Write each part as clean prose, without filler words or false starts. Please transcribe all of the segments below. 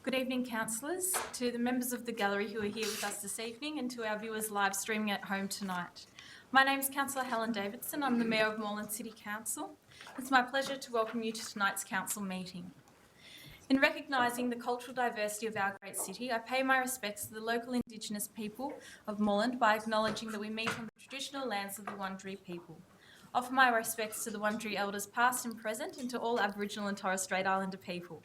Good evening, councillors, to the members of the gallery who are here with us this evening and to our viewers live streaming at home tonight. My name is Councillor Helen Davidson. I'm the Mayor of Moreland City Council. It's my pleasure to welcome you to tonight's council meeting. In recognising the cultural diversity of our great city, I pay my respects to the local Indigenous people of Moreland by acknowledging that we meet on the traditional lands of the Wurundjeri people. Offer my respects to the Wurundjeri elders past and present and to all Aboriginal and Torres Strait Islander people.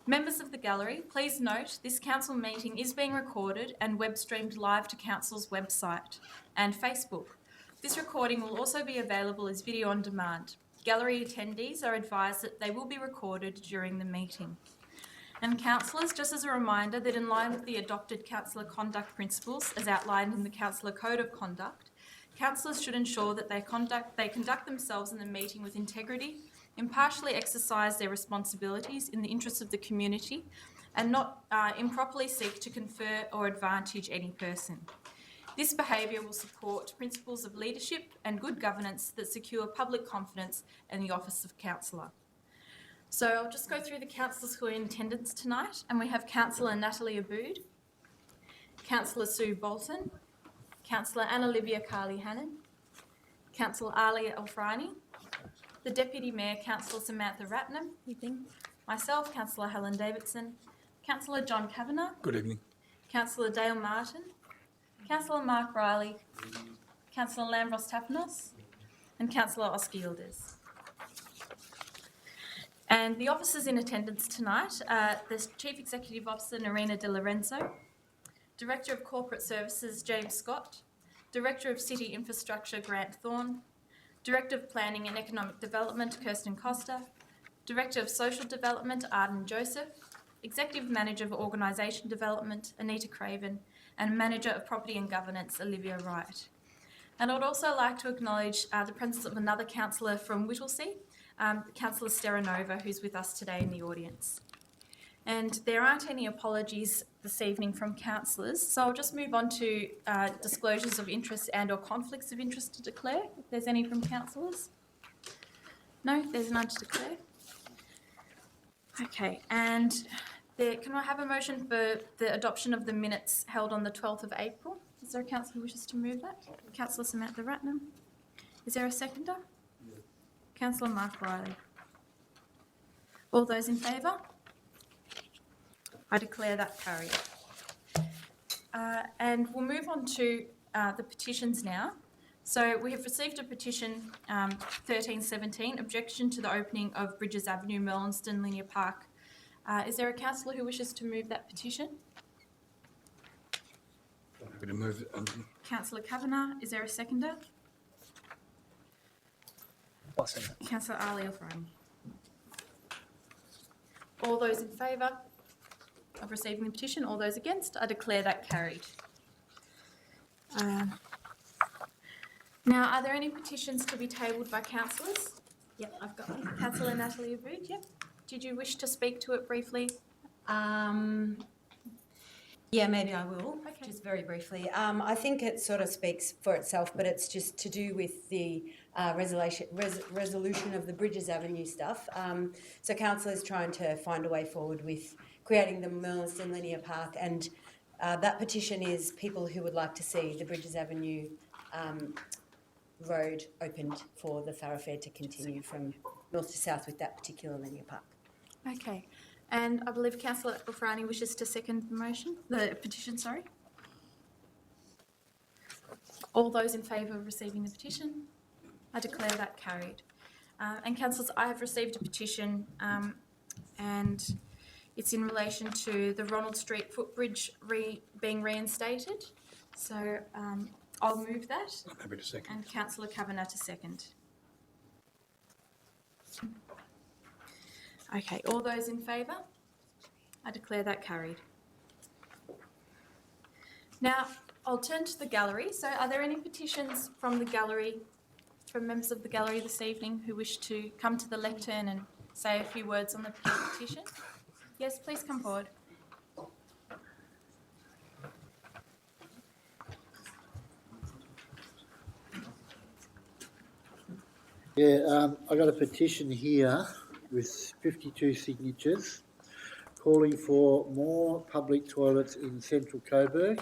Members of the gallery, please note this council meeting is being recorded and web streamed live to council's website and Facebook. This recording will also be available as video on demand. Gallery attendees are advised that they will be recorded during the meeting. And councillors, just as a reminder that in line with the adopted councillor conduct principles as outlined in the Councillor Code of Conduct, councillors should ensure that they conduct themselves in the meeting with integrity, impartially exercise their responsibilities in the interests of the community and not improperly seek to confer or advantage any person. This behaviour will support principles of leadership and good governance that secure public confidence in the office of councillor. So I'll just go through the councillors who are in attendance tonight, and we have Councillor Natalie Abood, Councillor Sue Bolton, Councillor Anna-Olivia Carley-Hannon, Councillor Ali Alfrani, the Deputy Mayor, Councillor Samantha Ratnam, evening. Myself, Councillor Helen Davidson, Councillor John Kavanagh. Good evening. Councillor Dale Martin, Councillor Mark Riley, Councillor Lambros Tapanos, and Councillor Oscar Yildiz. And the officers in attendance tonight are the Chief Executive Officer, Narina De Lorenzo, Director of Corporate Services, James Scott, Director of City Infrastructure, Grant Thorne, Director of Planning and Economic Development, Kirsten Costa, Director of Social Development, Arden Joseph, Executive Manager of Organisation Development, Anita Craven, and Manager of Property and Governance, Olivia Wright. And I'd also like to acknowledge the presence of another councillor from Whittlesea, Councillor Steranova, who's with us today in the audience. And there aren't any apologies this evening from councillors, so I'll just move on to disclosures of interest and or conflicts of interest to declare, if there's any from councillors. No, there's none to declare. Okay, and can I have a motion for the adoption of the minutes held on the 12th of April? Is there a councillor who wishes to move that? Councillor Samantha Ratnam. Is there a seconder? Yeah. Councillor Mark Riley. All those in favour? I declare that carried. And we'll move on to the petitions now. So we have received a petition 1317, objection to the opening of Bridges Avenue, Merlinston Linear Park. Is there a councillor who wishes to move that petition? I'm happy to move it. Councillor Kavanagh, is there a seconder? I'll second. Councillor Ali Alfrani. All those in favour of receiving the petition, all those against, I declare that carried. Now, are there any petitions to be tabled by councillors? Yep, I've got one. Councillor Natalie Abood, yep. Did you wish to speak to it briefly? Yeah, maybe I will, Okay. just very briefly. I think it sort of speaks for itself, but it's just to do with the resolution of the Bridges Avenue stuff. So council is trying to find a way forward with creating the Merlinston Linear Park, and that petition is people who would like to see the Bridges Avenue road opened for the thoroughfare to continue from north to south with that particular linear park. Okay, and I believe Councillor Alfrani wishes to second the petition, sorry. All those in favour of receiving the petition, I declare that carried. And councillors, I have received a petition and it's in relation to the Ronald Street footbridge being reinstated. So I'll move that. I'm happy to second. And Councillor Kavanagh to second. Okay, all those in favour? I declare that carried. Now, I'll turn to the gallery. So are there any petitions from the gallery, from members of the gallery this evening who wish to come to the lectern and say a few words on the petition? Yes, please come forward. Yeah, I got a petition here with 52 signatures calling for more public toilets in central Coburg,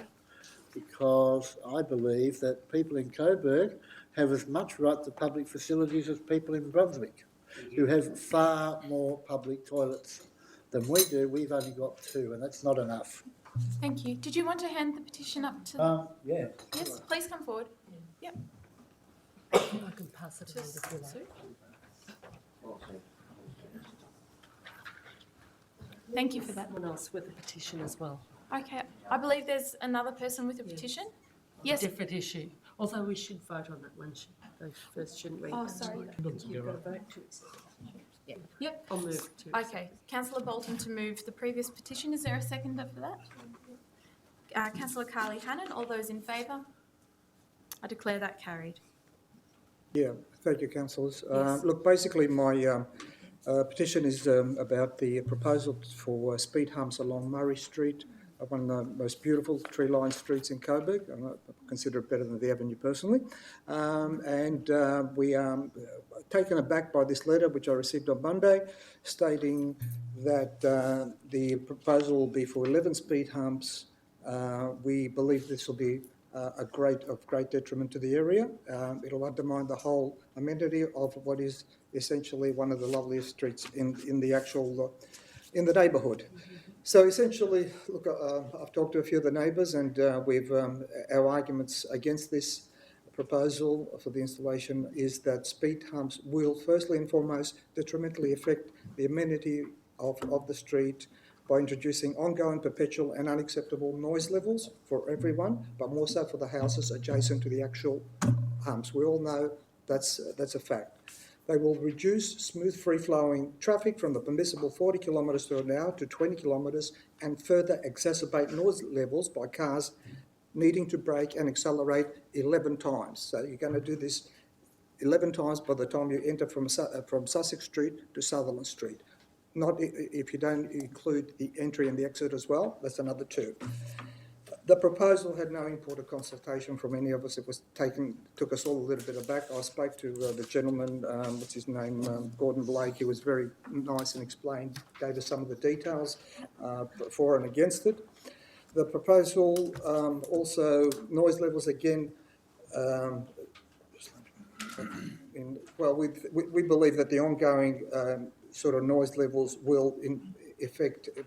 because I believe that people in Coburg have as much right to public facilities as people in Brunswick, who have far more public toilets than we do. We've only got 2, and that's not enough. Thank you. Did you want to hand the petition up to? Yeah. Yes, please come forward. Yep. I can pass it around if you like. Sue. Thank you for that. Someone else with a petition as well. Okay, I believe there's another person with a petition. Yes. Different issue. Although we should vote on that one first, shouldn't we? Oh, sorry. You've got to vote to accept it. Yep. I'll move to accept. Okay, Councillor Bolton to move the previous petition. Is there a seconder for that? Councillor Carly Hannon, all those in favour? I declare that carried. Yeah, thank you, councillors. Yes. Look, basically my petition is about the proposal for speed humps along Murray Street, one of the most beautiful tree-lined streets in Coburg. I consider it better than the Avenue personally. We are taken aback by this letter, which I received on Monday, stating that the proposal will be for 11 speed humps. We believe this will be of great detriment to the area. It'll undermine the whole amenity of what is essentially one of the loveliest streets in the actual in the neighbourhood. So essentially, look, I've talked to a few of the neighbours, and our arguments against this proposal for the installation is that speed humps will firstly and foremost detrimentally affect the amenity of the street by introducing ongoing, perpetual and unacceptable noise levels for everyone, but more so for the houses adjacent to the actual humps. We all know that's a fact. They will reduce smooth free-flowing traffic from the permissible 40 kilometres per hour to 20 kilometres and further exacerbate noise levels by cars needing to brake and accelerate 11 times. So you're going to do this 11 times by the time you enter from Sussex Street to Sutherland Street. Not if you don't include the entry and the exit as well, that's another 2. The proposal had no import or consultation from any of us. It was took us all a little bit aback. I spoke to the gentleman, what's his name, Gordon Blake. He was very nice and explained, gave us some of the details for and against it. The proposal also, noise levels again, we believe that the ongoing sort of noise levels will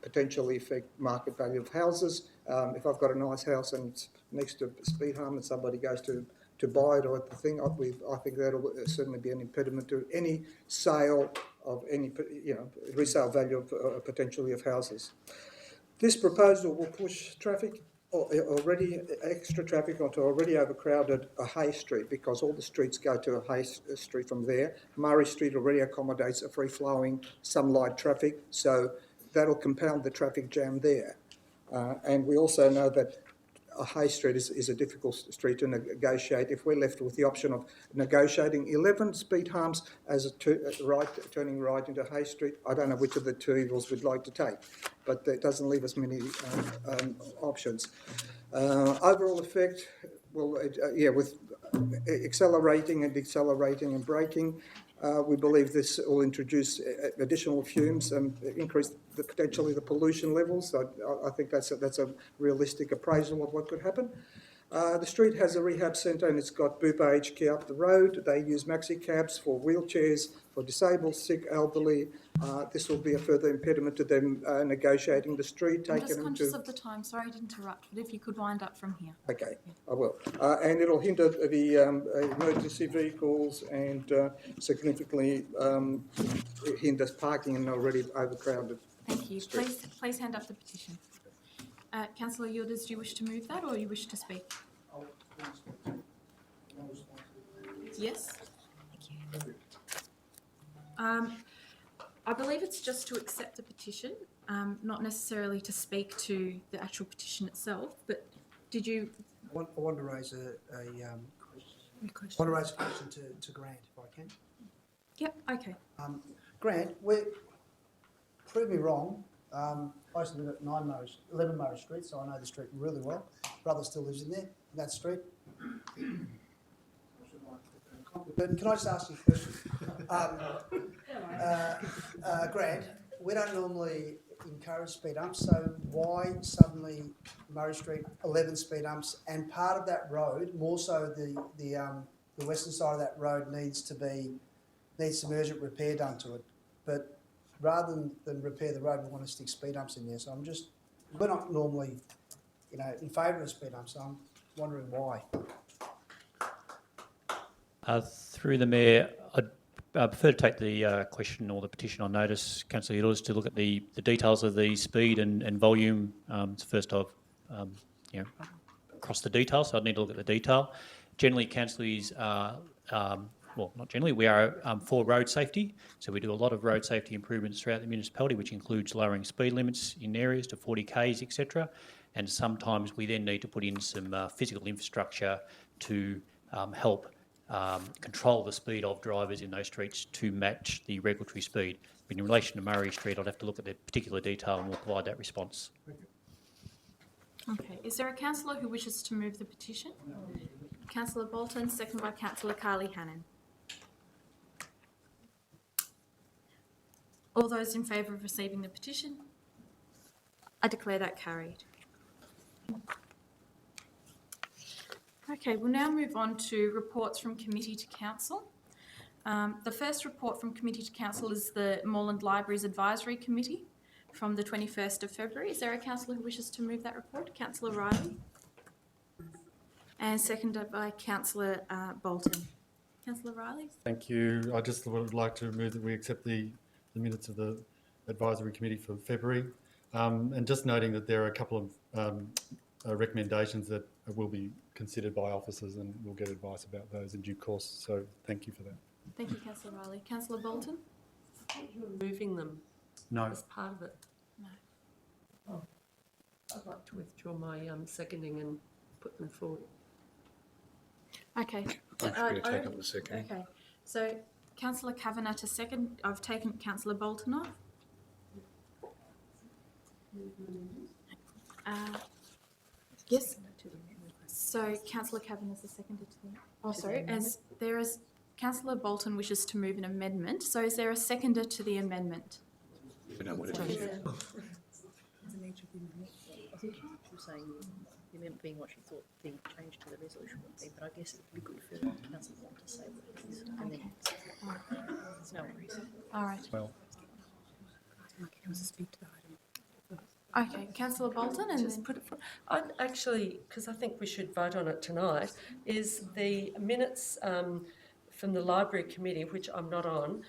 potentially affect market value of houses. If I've got a nice house and it's next to a speed hump and somebody goes to buy it or the thing, I think that'll certainly be an impediment to any sale of any, resale value of potentially of houses. This proposal will push traffic, extra traffic onto already overcrowded Hay Street, because all the streets go to Hay Street from there. Murray Street already accommodates a free-flowing sunlight traffic, so that'll compound the traffic jam there. And we also know that Hay Street is a difficult street to negotiate. If we're left with the option of negotiating 11 speed humps as turning right into Hay Street, I don't know which of the 2 evils we'd like to take, but it doesn't leave us many options. Overall effect, with accelerating and decelerating and braking, we believe this will introduce additional fumes and increase potentially the pollution levels. So I think that's a realistic appraisal of what could happen. The street has a rehab centre and it's got Bupa aged care up the road. They use maxi cabs for wheelchairs, for disabled, sick, elderly. This will be a further impediment to them negotiating the street. I'm just conscious of the time. Sorry to interrupt, but if you could wind up from here. Okay, I will. And it'll hinder the emergency vehicles and significantly hinders parking in already overcrowded Thank you. streets. Please hand up the petition. Councillor Yildiz, do you wish to move that or you wish to speak? Yes. Thank you. I believe it's just to accept the petition, not necessarily to speak to the actual petition itself, but did you... I want to raise a question to Grant, if I can. Yep, okay. Grant, prove me wrong. I used to live at 11 Murray Street, so I know the street really well. Brother still lives in there, in that street. But can I just ask you a question? Grant, we don't normally, encourage speed humps, so why suddenly Murray Street 11 speed humps, and part of that road, more so the western side of that road needs some urgent repair done to it. But rather than repair the road, we want to stick speed humps in there. So we're not normally, in favour of speed humps, so I'm wondering why. Through the Mayor, I'd prefer to take the question or the petition on notice, Councillor Hiddles, to look at the details of the speed and volume. First of, across the detail, so I'd need to look at the detail. Generally, councillors are, well, not generally, we are for road safety. So we do a lot of road safety improvements throughout the municipality, which includes lowering speed limits in areas to 40 k's, etc. And sometimes we then need to put in some physical infrastructure to help control the speed of drivers in those streets to match the regulatory speed. But in relation to Murray Street, I'd have to look at the particular detail and we'll provide that response. Okay, is there a councillor who wishes to move the petition? Councillor Bolton, seconded by Councillor Carly Hannon. All those in favour of receiving the petition? I declare that carried. Okay, we'll now move on to reports from committee to council. The first report from committee to council is the Moreland Libraries Advisory Committee from the 21st of February. Is there a councillor who wishes to move that report? Councillor Riley. And seconded by Councillor Bolton. Councillor Riley? Thank you. I just would like to move that we accept the minutes of the advisory committee for February. And just noting that there are a couple of recommendations that will be considered by officers, and we'll get advice about those in due course. So thank you for that. Thank you, Councillor Riley. Councillor Bolton? You're moving them No. as part of it. No. Oh, I'd like to withdraw my seconding and put them forward. Okay. I'm happy to take up the second. Okay, so Councillor Kavanagh to second. I've taken Councillor Bolton off. Yes. So Councillor Kavanagh is the seconder to the. Oh, sorry. As there is, Councillor Bolton wishes to move an amendment. So is there a seconder to the amendment? We know what it is. I think she was saying the amendment being what she thought the change to the resolution would be, but I guess it would be good for Councillor Wong to say what it is, and then it's no worries. All right. Well, It was a speak to the item. Okay, Councillor Bolton, and Just then, put it for, I'd actually, because I think we should vote on it tonight, is the minutes from the Library Committee, which I'm not on.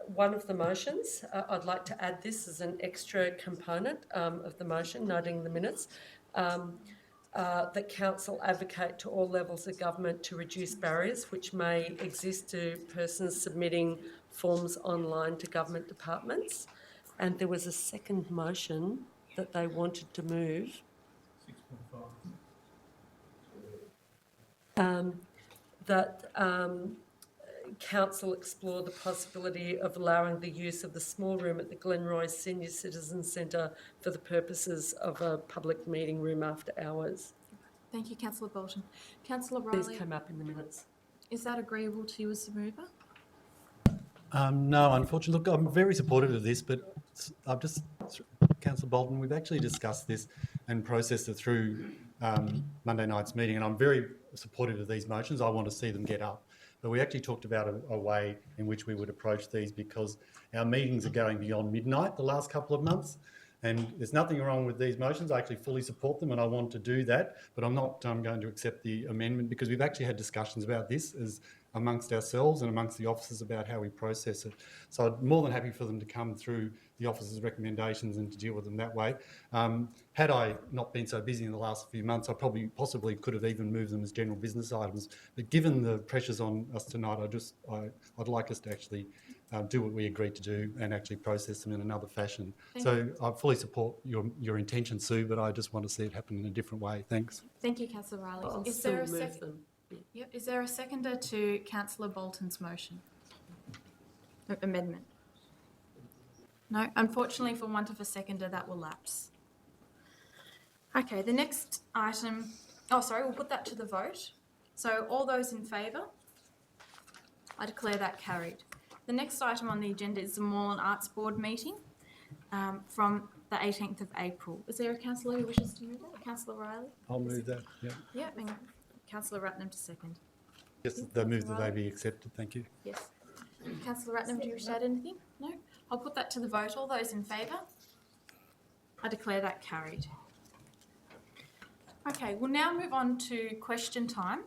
One of the motions, I'd like to add this as an extra component of the motion, noting the minutes, that Council advocate to all levels of government to reduce barriers which may exist to persons submitting forms online to government departments. And there was a second motion that they wanted to move. That Council explore the possibility of allowing the use of the small room at the Glenroy Senior Citizens Centre for the purposes of a public meeting room after hours. thank you, Councillor Bolton. Councillor These Riley, came up in the minutes. is that agreeable to you as the mover? no, unfortunately, look, I'm very supportive of this, but I've just, Councillor Bolton, we've actually discussed this and processed it through Monday night's meeting, and I'm very supportive of these motions. I want to see them get up. But we actually talked about a way in which we would approach these, because our meetings are going beyond midnight the last couple of months, and there's nothing wrong with these motions. I actually fully support them and I want to do that, but I'm not going to accept the amendment, because we've actually had discussions about this as amongst ourselves and amongst the officers about how we process it. So I'm more than happy for them to come through the officers' recommendations and to deal with them that way. Had I not been so busy in the last few months, I possibly could have even moved them as general business items. But given the pressures on us tonight, I'd like us to actually do what we agreed to do and actually process them in another fashion. So I fully support your intention, Sue, but I just want to see it happen in a different way. Thanks. Thank you, Councillor Riley. I'll Is still there a move them. Yep. Is there a seconder to Councillor Bolton's motion? Amendment? No, unfortunately, for want of a seconder, that will lapse. Okay, the next item, we'll put that to the vote. So all those in favour? I declare that carried. The next item on the agenda is the Moreland Arts Board meeting. from the 18th of April. Is there a councillor who wishes to move that? Councillor Riley? I'll move that, yeah. Yeah, and Councillor Ratnam to second. Yes, the move that they be accepted, thank you. Yes. Councillor Ratnam, do you wish to add anything? No? I'll put that to the vote. All those in favour? I declare that carried. Okay, we'll now move on to question time.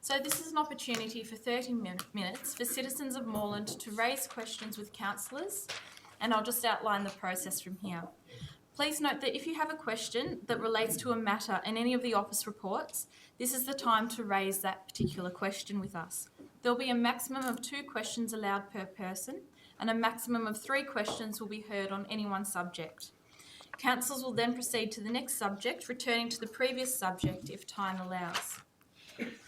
So this is an opportunity for 30 minutes for citizens of Moreland to raise questions with councillors, and I'll just outline the process from here. Please note that if you have a question that relates to a matter in any of the office reports, this is the time to raise that particular question with us. There'll be a maximum of 2 questions allowed per person, and a maximum of 3 questions will be heard on any one subject. Councillors will then proceed to the next subject, returning to the previous subject if time allows.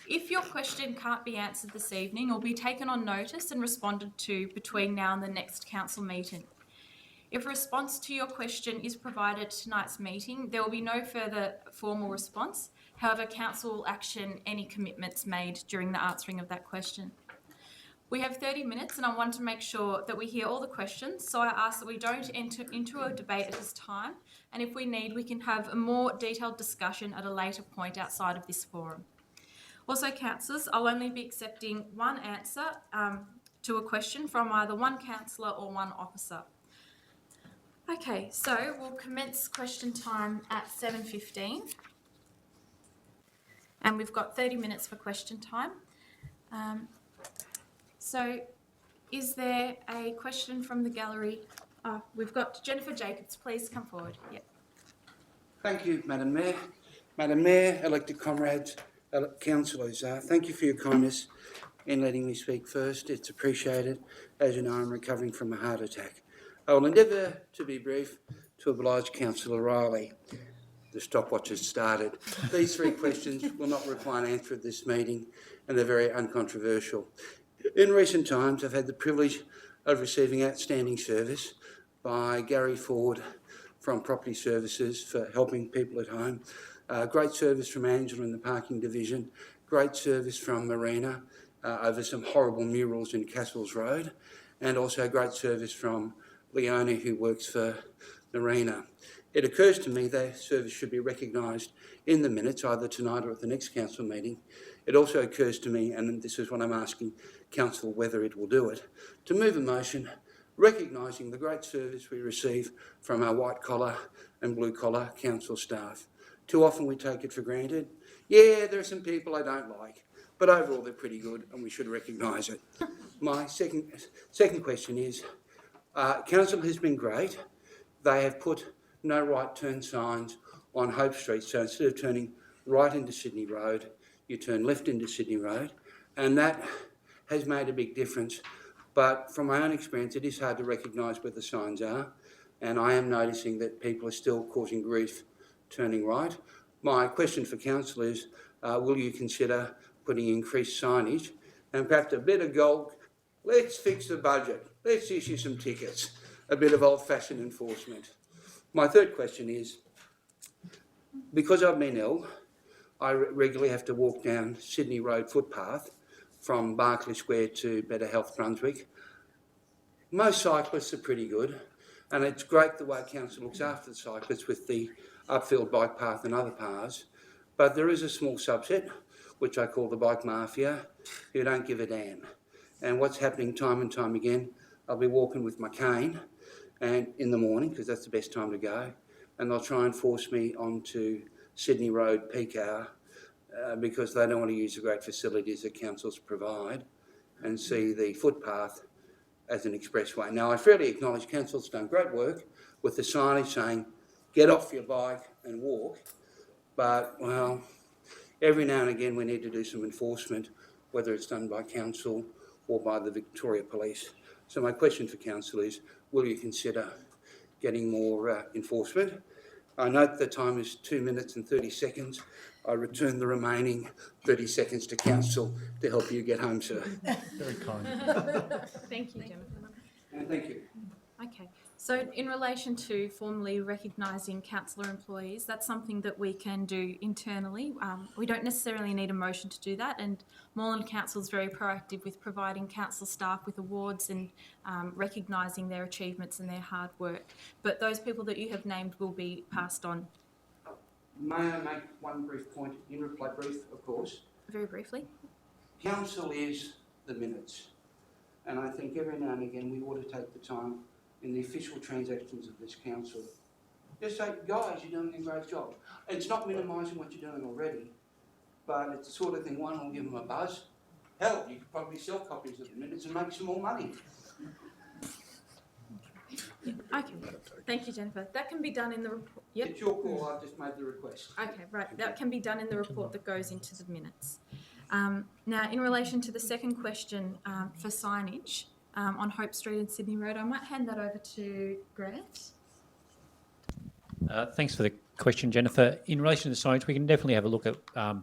If your question can't be answered this evening, it will be taken on notice and responded to between now and the next council meeting. If a response to your question is provided at tonight's meeting, there will be no further formal response. However, council will action any commitments made during the answering of that question. We have 30 minutes and I want to make sure that we hear all the questions, so I ask that we don't enter into a debate at this time, and if we need, we can have a more detailed discussion at a later point outside of this forum. Also, councillors, I'll only be accepting one answer to a question from either one councillor or one officer. Okay, so we'll commence question time at 7:15. And we've got 30 minutes for question time. So is there a question from the gallery? We've got Jennifer Jacobs, please come forward. Yep. Thank you, Madam Mayor. Madam Mayor, elected comrades, councillors, thank you for your kindness in letting me speak first. It's appreciated. As you know, I'm recovering from a heart attack. I will endeavour to be brief to oblige Councillor Riley. The stopwatch has started. These 3 questions will not require an answer at this meeting, and they're very uncontroversial. In recent times, I've had the privilege of receiving outstanding service by Gary Ford from Property Services for helping people at home. Great service from Angela in the parking division. Great service from Marina over some horrible murals in Castles Road. And also great service from Leonie, who works for Marina. It occurs to me that service should be recognised in the minutes, either tonight or at the next council meeting. It also occurs to me, and this is what I'm asking council whether it will do it, to move a motion recognising the great service we receive from our white collar and blue collar council staff. Too often we take it for granted. Yeah, there are some people I don't like, but overall they're pretty good and we should recognise it. My second question is, council has been great. They have put no right turn signs on Hope Street, so instead of turning right into Sydney Road, you turn left into Sydney Road, and that has made a big difference. But from my own experience, it is hard to recognise where the signs are, and I am noticing that people are still causing grief turning right. My question for council is, will you consider putting increased signage and perhaps a bit of gold? Let's fix the budget. Let's issue some tickets. A bit of old-fashioned enforcement. My third question is, because I've been ill, I regularly have to walk down Sydney Road footpath from Berkeley Square to Better Health Brunswick. Most cyclists are pretty good, and it's great the way council looks after the cyclists with the upfield bike path and other paths, but there is a small subset, which I call the bike mafia, who don't give a damn. And what's happening time and time again, I'll be walking with my cane and in the morning, because that's the best time to go, and they'll try and force me onto Sydney Road peak hour because they don't want to use the great facilities that councils provide and see the footpath as an expressway. Now, I fairly acknowledge council's done great work with the signage saying, get off your bike and walk, but, well, every now and again we need to do some enforcement, whether it's done by council or by the Victoria Police. So my question for council is, will you consider getting more enforcement? I note the time is 2 minutes and 30 seconds. I return the remaining 30 seconds to council to help you get home, sir. Very kind. Thank you, Jennifer. And thank you. Okay, So in relation to formally recognising councillor employees, that's something that we can do internally. We don't necessarily need a motion to do that, and Moreland Council is very proactive with providing council staff with awards and recognising their achievements and their hard work. But those people that you have named will be passed on. May I make one brief point, in reply brief, of course? Very briefly. Council is the minutes, and I think every now and again we ought to take the time in the official transactions of this council. Just say, guys, you're doing a great job. It's not minimising what you're doing already, but it's the sort of thing, one, will give them a buzz. Hell, you could probably sell copies of the minutes and make some more money. Okay, thank you, Jennifer. That can be done in the report. Yep. It's your call, I've just made the request. Okay, right. That can be done in the report that goes into the minutes. Now, in relation to the second question for signage on Hope Street and Sydney Road, I might hand that over to Grant. Thanks for the question, Jennifer. In relation to signage, we can definitely have a look at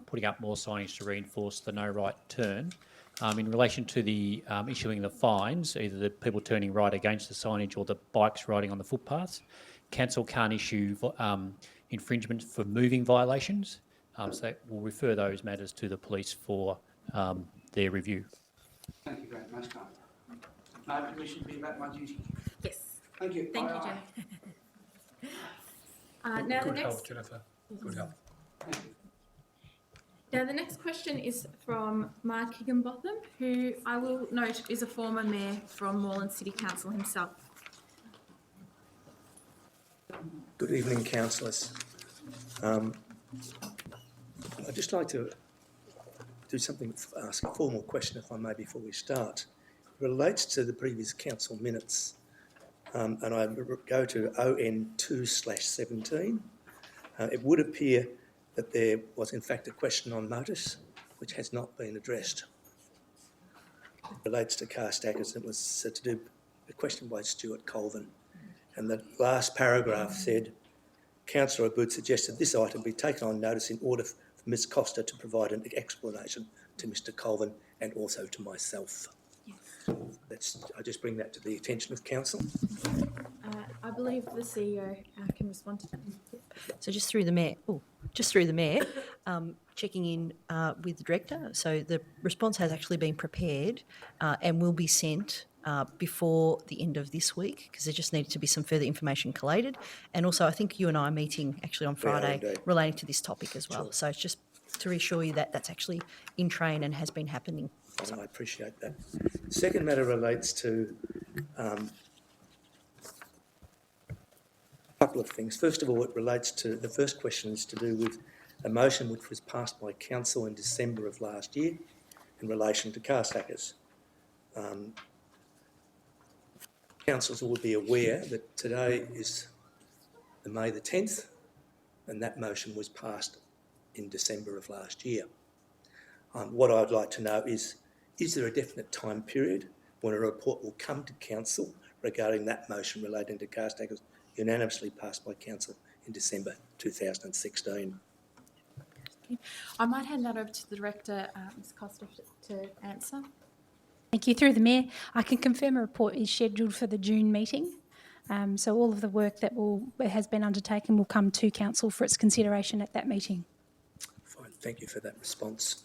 putting up more signage to reinforce the no right turn. In relation to the issuing the fines, either the people turning right against the signage or the bikes riding on the footpaths, council can't issue infringements for moving violations, so that will refer those matters to the police for their review. Thank you, Grant, most kind. No permission to be about my duty. Yes. Thank you. Thank you, Aye, Jennifer. Now, the Good next. help, Jennifer. Good help. Thank you. Now, the next question is from Mark Higginbotham, who I will note is a former mayor from Moreland City Council himself. Good evening, councillors. I'd just like to do something, ask a formal question, if I may, before we start. It relates to the previous council minutes, and I go to ON2/17. It would appear that there was in fact a question on notice which has not been addressed. It relates to car stackers. It was to do a question by Stuart Colvin, and the last paragraph said, Councillor Abood suggested this item be taken on notice in order for Ms Costa to provide an explanation to Mr Colvin and also to myself. Yes. I just bring that to the attention of council. I believe the CEO can respond to that. So just through the mayor, checking in with the director. So the response has actually been prepared and will be sent before the end of this week, because there just needed to be some further information collated. And also, I think you and I are meeting actually on Friday relating to this topic as well. Sure. So it's just to reassure you that that's actually in train and has been happening. And I appreciate that. The second matter relates to a couple of things. First of all, it relates to, the first question is to do with a motion which was passed by council in December of last year in relation to car stackers. Councillors will be aware that today is May the 10th, and that motion was passed in December of last year. What I'd like to know is there a definite time period when a report will come to council regarding that motion relating to car stackers unanimously passed by council in December 2016? I might hand that over to the director, Ms Costa, to answer. Thank you. Through the Mayor, I can confirm a report is scheduled for the June meeting. So all of the work that has been undertaken will come to council for its consideration at that meeting. Fine, thank you for that response.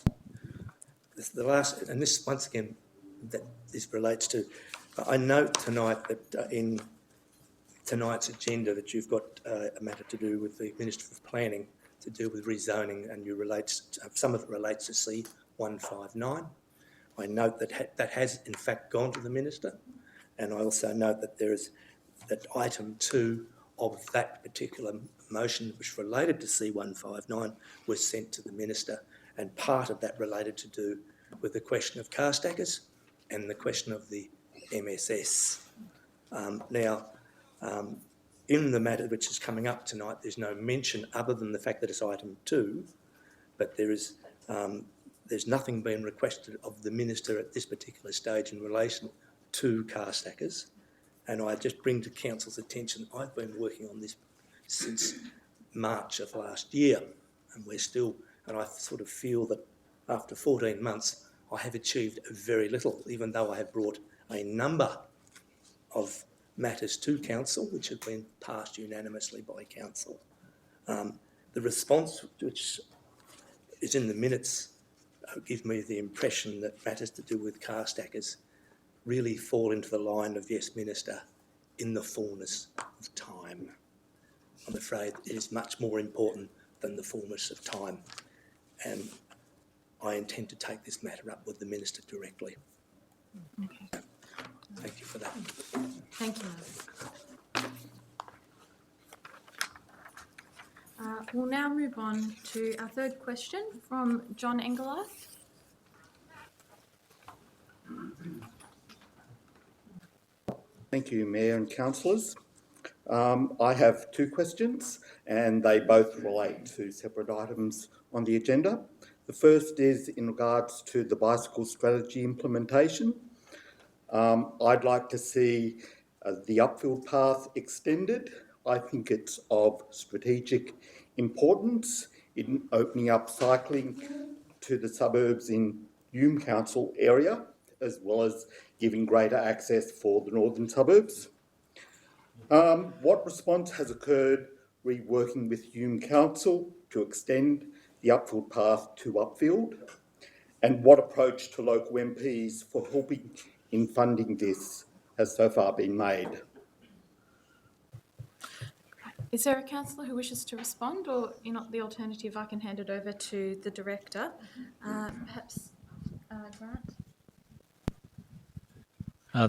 The last, and this once again, that this relates to, I note tonight that in tonight's agenda that you've got a matter to do with the Minister of Planning to deal with rezoning, and some of it relates to C159. I note that has in fact gone to the Minister, and I also note that there is that item 2 of that particular motion which related to C159 was sent to the Minister, and part of that related to do with the question of car stackers and the question of the MSS. In the matter which is coming up tonight, there's no mention other than the fact that it's item 2, but there's nothing being requested of the Minister at this particular stage in relation to car stackers. And I just bring to council's attention, I've been working on this since March of last year, and we're still, and I sort of feel that after 14 months, I have achieved very little, even though I have brought a number of matters to council, which have been passed unanimously by council. The response, which is in the minutes, give me the impression that matters to do with car stackers really fall into the line of yes, Minister, in the fullness of time. I'm afraid it is much more important than the fullness of time, and I intend to take this matter up with the Minister directly. Okay. Thank you for that. Thank you. We'll now move on to our third question from John Engelhardt. Thank you, Mayor and councillors. I have two questions and they both relate to separate items on the agenda. The first is in regards to the bicycle strategy implementation. I'd like to see the upfield path extended. I think it's of strategic importance in opening up cycling to the suburbs in Hume Council area, as well as giving greater access for the northern suburbs. What response has occurred working with Hume Council to extend the upfield path to upfield? And what approach to local MPs for helping in funding this has so far been made? Is there a councillor who wishes to respond, or in the alternative, I can hand it over to the director? Perhaps Grant?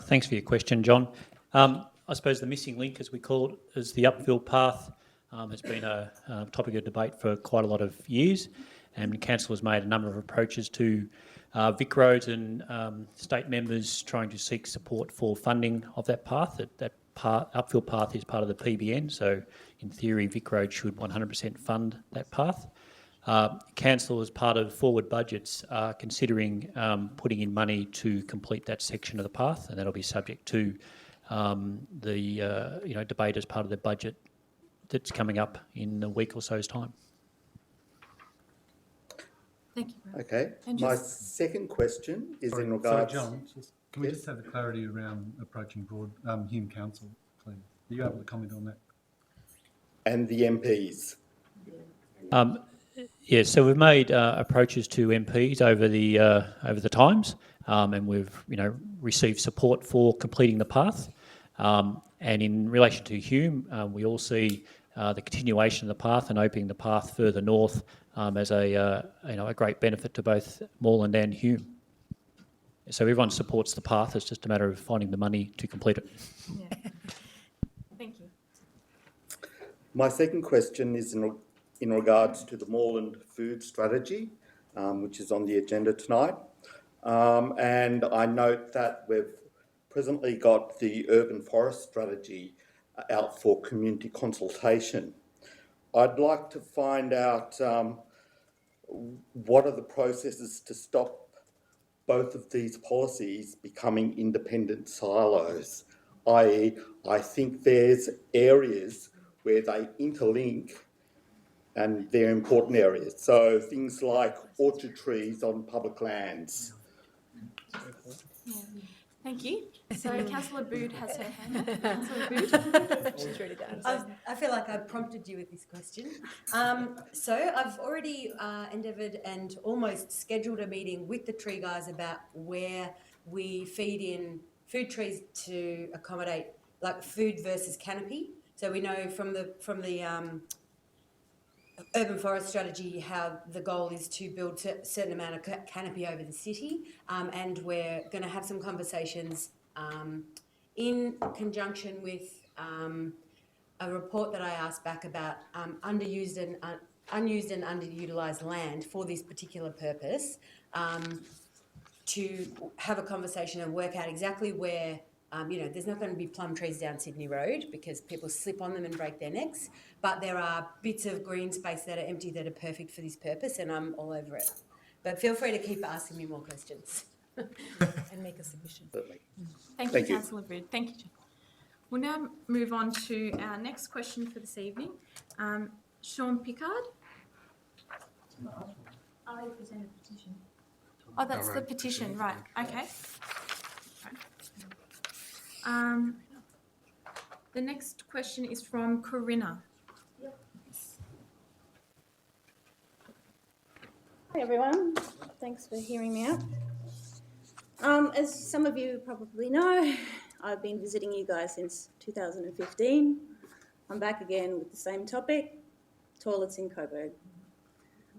Thanks for your question, John. I suppose the missing link, as we call it, is the upfield path. Has been a topic of debate for quite a lot of years, and council has made a number of approaches to Vic Roads and state members trying to seek support for funding of that path. That upfield path is part of the PBN, so in theory Vic Roads should 100% fund that path. Council, as part of forward budgets, are considering putting in money to complete that section of the path, and that'll be subject to the debate as part of the budget that's coming up in a week or so's time. Thank you, Grant. Okay. And My just- second question is in Sorry, regards... John, can we just have the clarity around approaching Hume Council, please? Are you able to comment on that? And the MPs? Yes, so we've made approaches to MPs over the times, and we've received support for completing the path. And in relation to Hume, we all see the continuation of the path and opening the path further north as a great benefit to both Moreland and Hume. So everyone supports the path. It's just a matter of finding the money to complete it. Yeah. Thank you. My second question is in regards to the Moreland food strategy, which is on the agenda tonight. And I note that we've presently got the urban forest strategy out for community consultation. I'd like to find out what are the processes to stop both of these policies becoming independent silos, i.e. I think there's areas where they interlink and they're important areas. So things like orchard trees on public lands. Yeah. Thank you. So Councillor Bood has her hand up. Councillor Bood. She's ready to answer. I feel like I prompted you with this question. So I've already endeavoured and almost scheduled a meeting with the tree guys about where we feed in food trees to accommodate like food versus canopy. So we know from the urban forest strategy how the goal is to build a certain amount of canopy over the city, and we're going to have some conversations in conjunction with a report that I asked back about unused and underutilised land for this particular purpose, to have a conversation and work out exactly where there's not going to be plum trees down Sydney Road because people slip on them and break their necks, but there are bits of green space that are empty that are perfect for this purpose, and I'm all over it. But feel free to keep asking me more questions and make a submission. Thank you, Councillor Bood. Thank you, John. We'll now move on to our next question for this evening. Sean Pickard. I present a petition. Oh, that's the petition, right, okay. The next question is from Corinna. Hi everyone, thanks for hearing me out. As some of you probably know, I've been visiting you guys since 2015. I'm back again with the same topic, toilets in Coburg.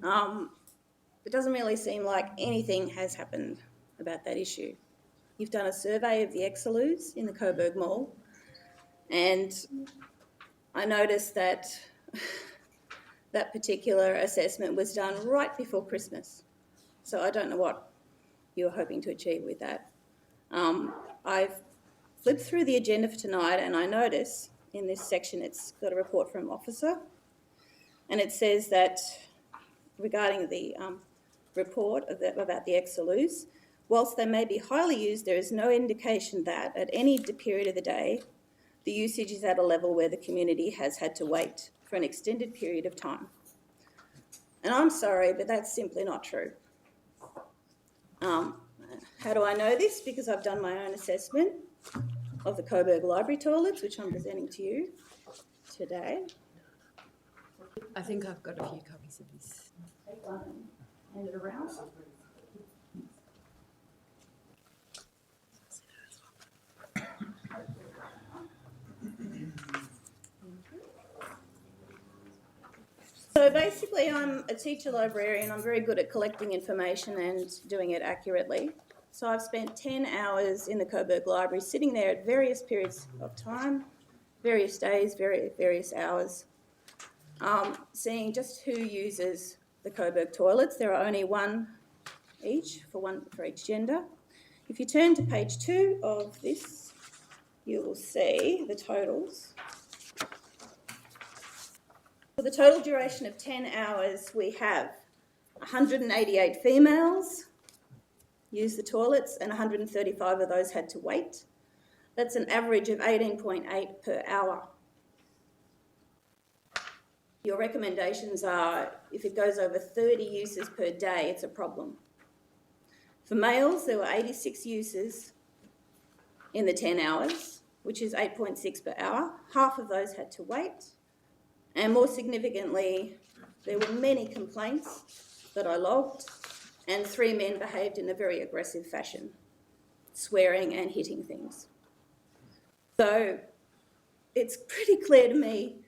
It doesn't really seem like anything has happened about that issue. You've done a survey of the Exeloos in the Coburg Mall, and I noticed that that particular assessment was done right before Christmas. So I don't know what you were hoping to achieve with that. I've flipped through the agenda for tonight and I notice in this section it's got a report from Officer, and it says that regarding the report about the Exeloos, whilst they may be highly used, there is no indication that at any period of the day the usage is at a level where the community has had to wait for an extended period of time. And I'm sorry, but that's simply not true. How do I know this? Because I've done my own assessment of the Coburg Library toilets, which I'm presenting to you today. I think I've got a few copies of this. Take one and hand it around. So basically I'm a teacher librarian. I'm very good at collecting information and doing it accurately. So I've spent 10 hours in the Coburg Library sitting there at various periods of time, various days, various hours, seeing just who uses the Coburg toilets. There are only one for each gender. If you turn to page 2 of this, you will see the totals. For the total duration of 10 hours, we have 188 females use the toilets and 135 of those had to wait. That's an average of 18.8 per hour. Your recommendations are if it goes over 30 uses per day, it's a problem. For males, there were 86 uses in the 10 hours, which is 8.6 per hour. Half of those had to wait. And more significantly, there were many complaints that I logged, and 3 men behaved in a very aggressive fashion, swearing and hitting things. So it's pretty clear to me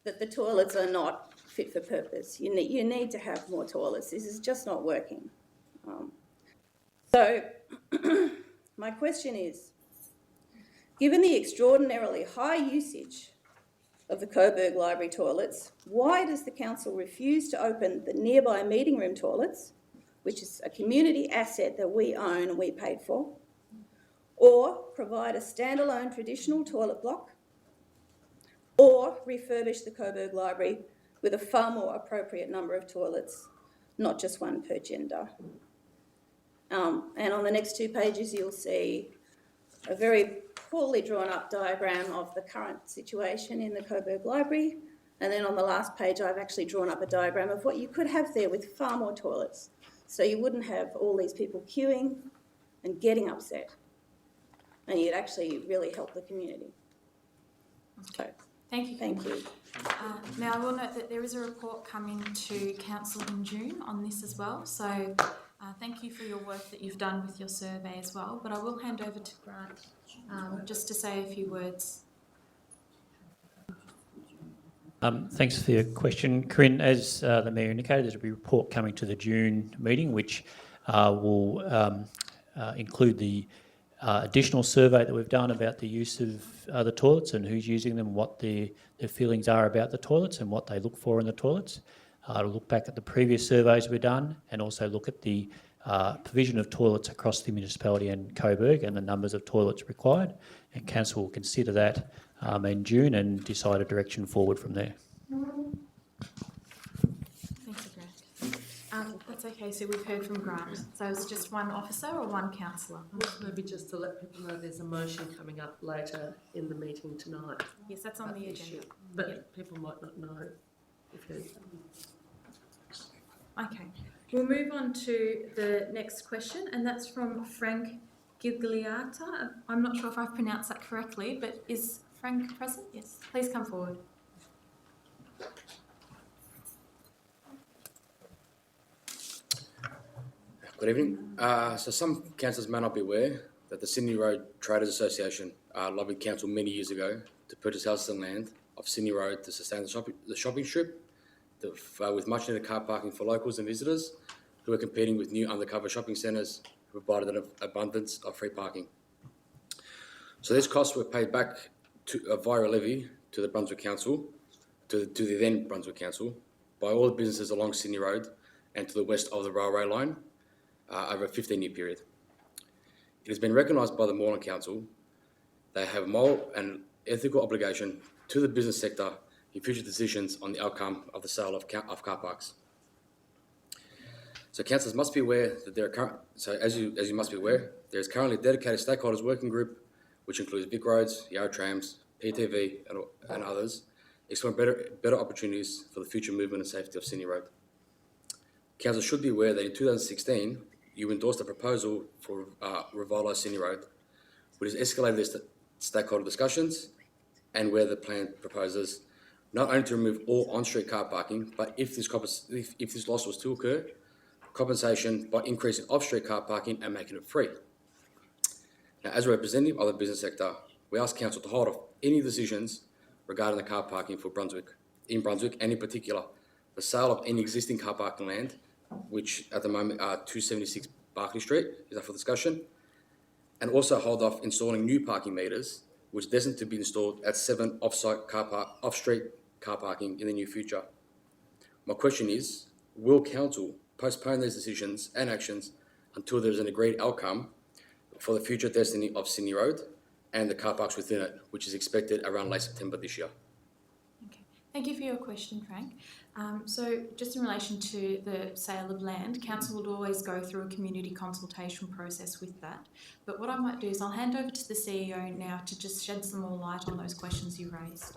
that the toilets are not fit for purpose. You need to have more toilets. This is just not working. So my question is, given the extraordinarily high usage of the Coburg Library toilets, why does the council refuse to open the nearby meeting room toilets, which is a community asset that we own and we paid for, or provide a standalone traditional toilet block, or refurbish the Coburg Library with a far more appropriate number of toilets, not just one per gender? And on the next 2 pages, you'll see a very poorly drawn up diagram of the current situation in the Coburg Library. And then on the last page, I've actually drawn up a diagram of what you could have there with far more toilets. So you wouldn't have all these people queuing and getting upset. And you'd actually really help the community. So, Thank you. thank you. Now, I will note that there is a report coming to Council in June on this as well. So thank you for your work that you've done with your survey as well. But I will hand over to Grant just to say a few words. Thanks for your question, Corinne. As the Mayor indicated, there's a report coming to the June meeting, which will include the additional survey that we've done about the use of the toilets and who's using them, what their feelings are about the toilets and what they look for in the toilets. To look back at the previous surveys we've done and also look at the provision of toilets across the municipality and Coburg and the numbers of toilets required. And Council will consider that in June and decide a direction forward from there. Thank you, Grant. That's okay. So we've heard from Grant. So it's just one officer or one councillor? Maybe just to let people know there's a motion coming up later in the meeting tonight. Yes, that's on the agenda. But people might not know if there's... Okay. We'll move on to the next question, and that's from Frank Gigliata. I'm not sure if I've pronounced that correctly, but is Frank present? Yes. Please come forward. Good evening. So some councillors may not be aware that the Sydney Road Traders Association lobbied council many years ago to purchase houses and land off Sydney Road to sustain the shopping strip with much needed car parking for locals and visitors who are competing with new undercover shopping centres who provided an abundance of free parking. So these costs were paid back via a levy to the Brunswick Council, to the then Brunswick Council, by all the businesses along Sydney Road and to the west of the railway line over a 15-year period. It has been recognised by the Moreland Council they have a moral and ethical obligation to the business sector in future decisions on the outcome of the sale of car parks. So councillors must be aware that as you must be aware, there is currently a dedicated stakeholders working group which includes Vic Roads, Yarra Trams, PTV and others, exploring better opportunities for the future movement and safety of Sydney Road. Council should be aware that in 2016, you endorsed a proposal for Revitalise Sydney Road, which has escalated this stakeholder discussions and where the plan proposes not only to remove all on-street car parking, but if this loss was to occur, compensation by increasing off-street car parking and making it free. Now, as a representative of the business sector, we ask Council to hold off any decisions regarding the car parking for in Brunswick, and in particular, the sale of any existing car parking land, which at the moment are 276 Barclay Street, is up for discussion, and also hold off installing new parking meters, which are destined to be installed at 7 off-street car parking in the near future. My question is, will Council postpone these decisions and actions until there is an agreed outcome for the future destiny of Sydney Road and the car parks within it, which is expected around late September this year? Okay. Thank you for your question, Frank. So just in relation to the sale of land, council would always go through a community consultation process with that. But what I might do is I'll hand over to the CEO now to just shed some more light on those questions you raised.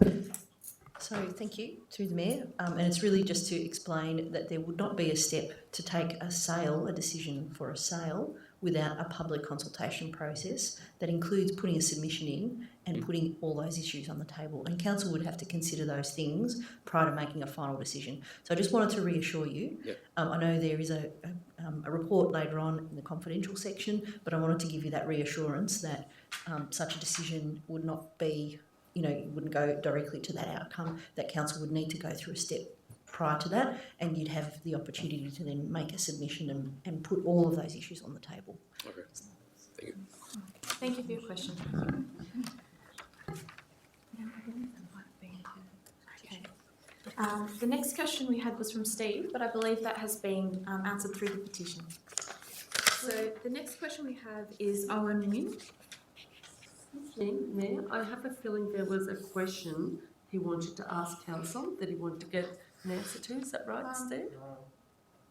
So thank you, through the Mayor, and it's really just to explain that there would not be a step to take a decision for a sale without a public consultation process that includes putting a submission in and putting all those issues on the table. And council would have to consider those things prior to making a final decision. So I just wanted to reassure you. Yep. I know there is a report later on in the confidential section, but I wanted to give you that reassurance that such a decision would not be, wouldn't go directly to that outcome, that council would need to go through a step prior to that, and you'd have the opportunity to then make a submission and put all of those issues on the table. Okay, thank you. Thank you for your question. Okay. The next question we had was from Steve, but I believe that has been answered through the petition. So the next question we have is Owen Wynne. Mayor, I have a feeling there was a question he wanted to ask council that he wanted to get an answer to. Is that right, Steve?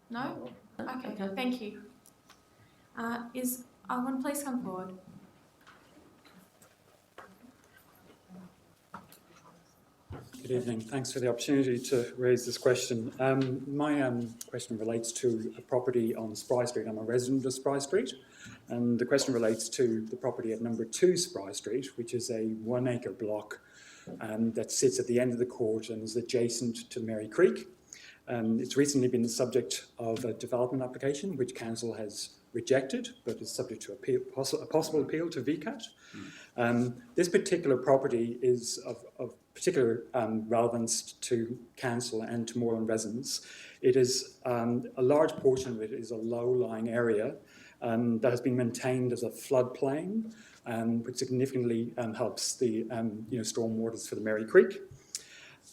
No? Okay, thank you. Is Owen, please come forward. Good evening. Thanks for the opportunity to raise this question. My question relates to a property on Spry Street. I'm a resident of Spry Street, and the question relates to the property at number 2 Spry Street, which is a 1 acre block that sits at the end of the court and is adjacent to Merri Creek. It's recently been the subject of a development application which council has rejected, but is subject to a possible appeal to VCAT. This particular property is of particular relevance to council and to Moreland residents. It is a large portion of it is a low-lying area that has been maintained as a floodplain, which significantly helps the storm waters for the Merri Creek.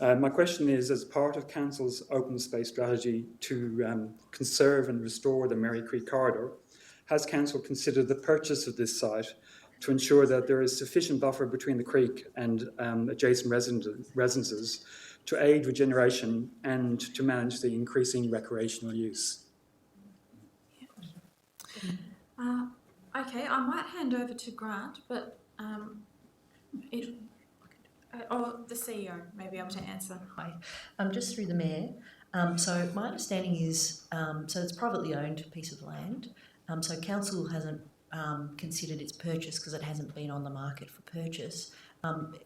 My question is, as part of council's open space strategy to conserve and restore the Merri Creek corridor, has council considered the purchase of this site to ensure that there is sufficient buffer between the creek and adjacent residences to aid regeneration and to manage the increasing recreational use? Okay, I might hand over to Grant, but or the CEO may be able to answer. Hi, just through the Mayor. So my understanding is, so it's a privately owned piece of land. So council hasn't considered its purchase because it hasn't been on the market for purchase.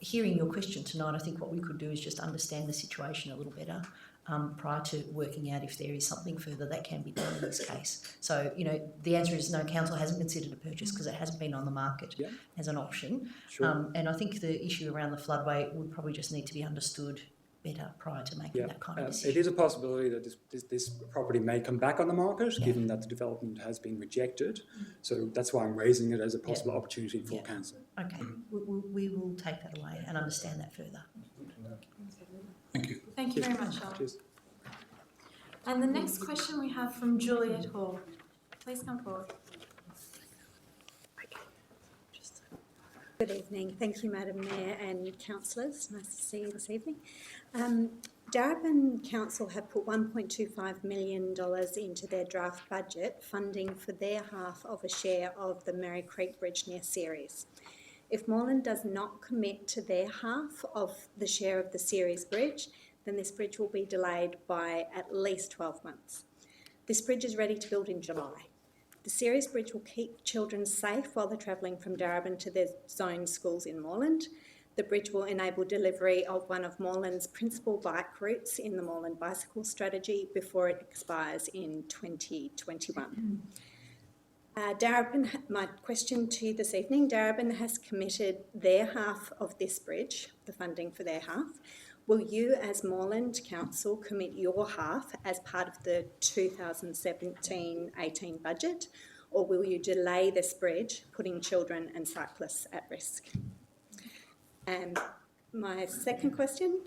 Hearing your question tonight, I think what we could do is just understand the situation a little better prior to working out if there is something further that can be done in this case. So, the answer is no, council hasn't considered a purchase because it hasn't been on the market as an option. Sure. And I think the issue around the floodway would probably just need to be understood better prior to making that kind of decision. It is a possibility that this property may come back on the market, given that the development has been rejected. So that's why I'm raising it as a possible opportunity for council. Okay, we will take that away and understand that further. Thank you. Thank you very much, Charlotte. Cheers. And the next question we have from Juliet Hall. Please come forward. Good evening. Thank you, Madam Mayor and councillors. Nice to see you this evening. Darebin Council have put $1.25 million into their draft budget, funding for their half of a share of the Merri Creek Bridge near Ceres. If Moreland does not commit to their half of the share of the Ceres Bridge, then this bridge will be delayed by at least 12 months. This bridge is ready to build in July. The Ceres Bridge will keep children safe while they're travelling from Darebin to their zone schools in Moreland. The bridge will enable delivery of one of Moreland's principal bike routes in the Moreland Bicycle Strategy before it expires in 2021. My question to you this evening, Darebin has committed their half of this bridge, the funding for their half. Will you, as Moreland Council, commit your half as part of the 2017-18 budget, or will you delay this bridge, putting children and cyclists at risk? And my second question,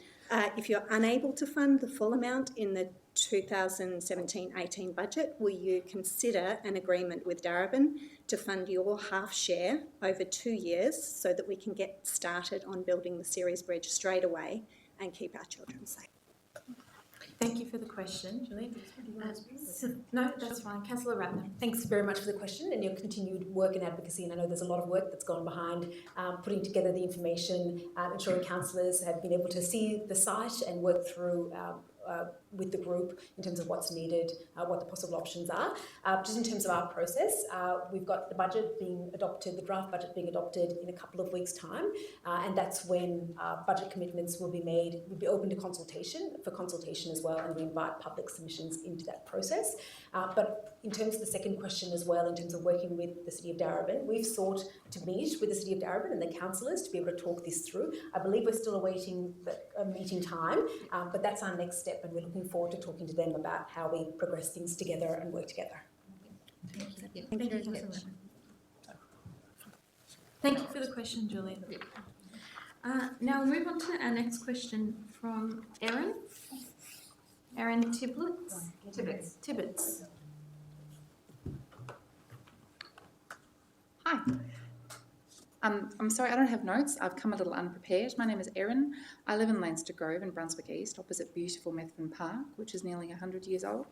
if you're unable to fund the full amount in the 2017-18 budget, will you consider an agreement with Darebin to fund your half share over 2 years so that we can get started on building the Ceres Bridge straight away and keep our children safe? Thank you for the question, Julie. No, that's fine. Councillor Ratner. Thanks very much for the question and your continued work and advocacy. And I know there's a lot of work that's gone behind putting together the information, ensuring councillors have been able to see the site and work through with the group in terms of what's needed, what the possible options are. Just in terms of our process, we've got the budget being adopted, the draft budget being adopted in a couple of weeks' time, and that's when budget commitments will be made. We'll be open to consultation as well, and we invite public submissions into that process. But in terms of the second question as well, in terms of working with the City of Darebin, we've sought to meet with the City of Darebin and the councillors to be able to talk this through. I believe we're still awaiting a meeting time, but that's our next step, and we're looking forward to talking to them about how we progress things together and work together. Thank you, Councillor Ratner. Thank you for the question, Juliet. Now we'll move on to our next question from Erin. Erin Tibbets. Hi. I'm sorry, I don't have notes. I've come a little unprepared. My name is Erin. I live in Leinster Grove in Brunswick East, opposite beautiful Methven Park, which is nearly 100 years old.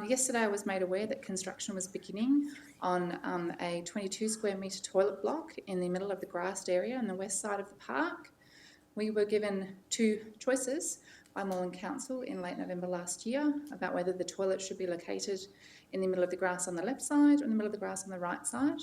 Yesterday I was made aware that construction was beginning on a 22 square metre toilet block in the middle of the grassed area on the west side of the park. We were given two choices by Moreland Council in late November last year about whether the toilet should be located in the middle of the grass on the left side or in the middle of the grass on the right side.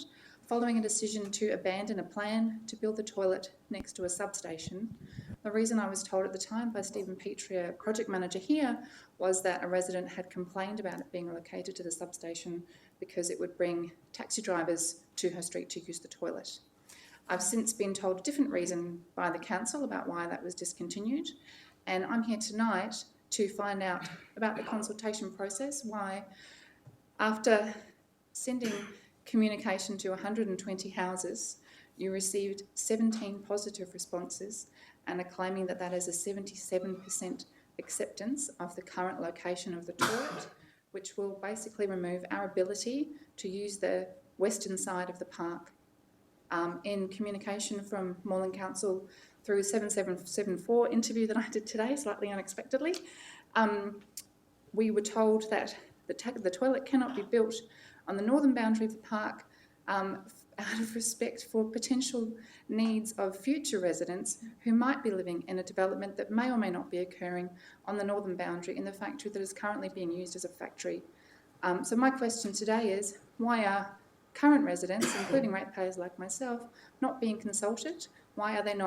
Following a decision to abandon a plan to build the toilet next to a substation. The reason I was told at the time by Stephen Petrie, a project manager here, was that a resident had complained about it being located to the substation because it would bring taxi drivers to her street to use the toilet. I've since been told a different reason by the council about why that was discontinued, and I'm here tonight to find out about the consultation process, why after sending communication to 120 houses, you received 17 positive responses and are claiming that that is a 77% acceptance of the current location of the toilet, which will basically remove our ability to use the western side of the park. In communication from Moreland Council through 7774 interview that I did today, slightly unexpectedly, we were told that the toilet cannot be built on the northern boundary of the park out of respect for potential needs of future residents who might be living in a development that may or may not be occurring on the northern boundary in the factory that is currently being used as a factory. So my question today is, why are current residents, including ratepayers like myself, not being consulted? Why are they not